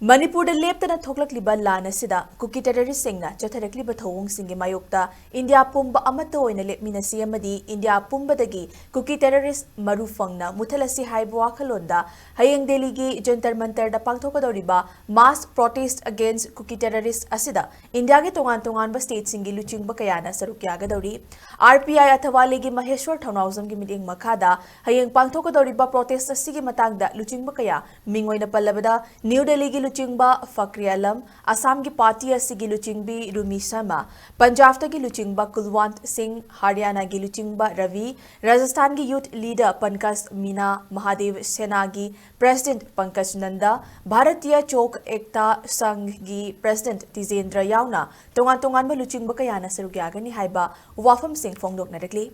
मणिपुर लेप्तना थोकलक्लिबा लान असिदा कुकी टेररिस्टसिंगना चथरक्लिबा थौवंगसिंगी मायोक्ता इंडिया पुंबा अमत्ता ओइना लेपमिनसी अमदी इंडिया पुंबदगी कुकी टेररिस्ट मरुफंगना मुथलसी हाइबा वाखलोंदा हयेंग दिल्लीगी जंतर मंतरदा पांगथोकदौरिबा mass protest against Kuki terrorist असिदा इंडिया के तोंगान तोंगानबा स्टेटसिंगी लुचिंगबा कयाना सरुक यागदौरी आरपीआई अथवालेगी महेश्वर थौनाउजमगी मिटिंग मखादा हयेंग पांगथोकदौरिबा प्रोटेस्ट असिगी मतांगदा लुचिंगबा कया मिंगोइना पल्लबदा न्यू दिल्ली लुचिंगबा फखरी आलम असम की पार्टी असिगी लुचिंगबी रूमी शर्मा पंजाब की लुचिंगबा कुलवंत सिंह हरियाणा की लुचिंगबा रवि राजस्थान की यूथ लीडर पंकज मीना महादेव सेना की प्रेसिडेंट पंकज नंदा भारतीय चौक एकता संघ की प्रेसिडेंट तिजेंद्र यावना तोंगान तोंगानबा लुचिंगबा कयाना सरुक यागनी हाइबा वाफम सिंह फोंदोकनरकली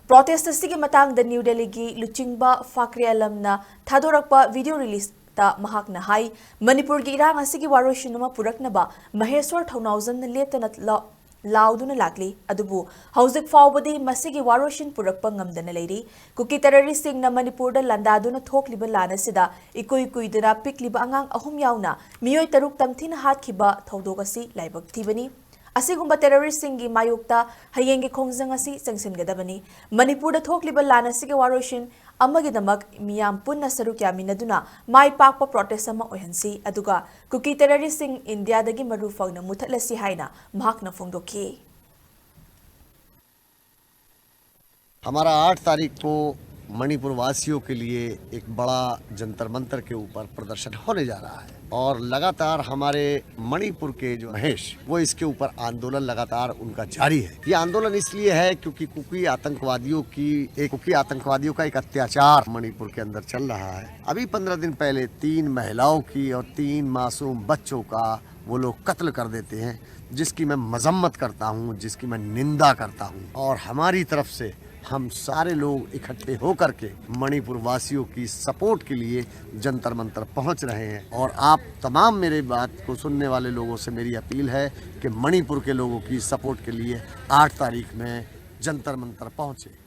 प्रोटेस्ट असिगी मतांगदा न्यू दिल्ली की लुचिंगबा फखरी आलमना थादोरकपा वीडियो रिलीज महाकना हाई मणिपुर की इरांग असिगी वारोइशिन पुरक्नबा महेश्वर थौनाउजमना लेप्तना लाउदुना लागली अदुबु हौजिक फाउबदी मसिगी वारोइशिन पुरक्पा ngamdana लेरी कुकी टेररिस्टसिंगना मणिपुरदा लंदादुना थोकलिबा लानसिदा इकुई कुइदना पिकलिबा अंगांग अहुम यावना मियोय तरुक तमथिना हातखिबा थौदोक असि लाइबक थिबनी असिगुम्बा टेररिस्टसिंगी मायोक्ता हयेंगी खोंजंग असि चंगसिनगदबनी मणिपुरदा थोकलिबा लानसिगी वारोइशिन अमगिदमक मियाम पुन्ना सरुक यामिनदुना माई पाकपा प्रोटेस्ट अमा ओहनसी अदुगा कुकी टेररिस्टसिंग इंडियादगी मरुफंगना मुथलसी हाइना महाकना फोंदोखी। हमारा 8 तारीख को मणिपुर वासियों के लिए एक बड़ा जंतर मंतर के ऊपर प्रदर्शन होने जा रहा है और लगातार हमारे मणिपुर के जो महेश वो इसके ऊपर आंदोलन लगातार उनका जारी है। ये आंदोलन इसलिए है क्योंकि कुकी आतंकवादियों का एक अत्याचार मणिपुर के अंदर चल रहा है। अभी 15 दिन पहले 3 महिलाओं की और 3 मासूम बच्चों का वो लोग कत्ल कर देते हैं, जिसकी मैं मजम्मत करता हूँ, जिसकी मैं निंदा करता हूँ। और हमारी तरफ से हम सारे लोग इकट्ठे होकर के मणिपुर वासियों की सपोर्ट के लिए जंतर मंतर पहुंच रहे हैं। और आप तमाम मेरे बात को सुनने वाले लोगों से मेरी अपील है कि मणिपुर के लोगों की सपोर्ट के लिए 8 तारीख में जंतर मंतर पहुंचे।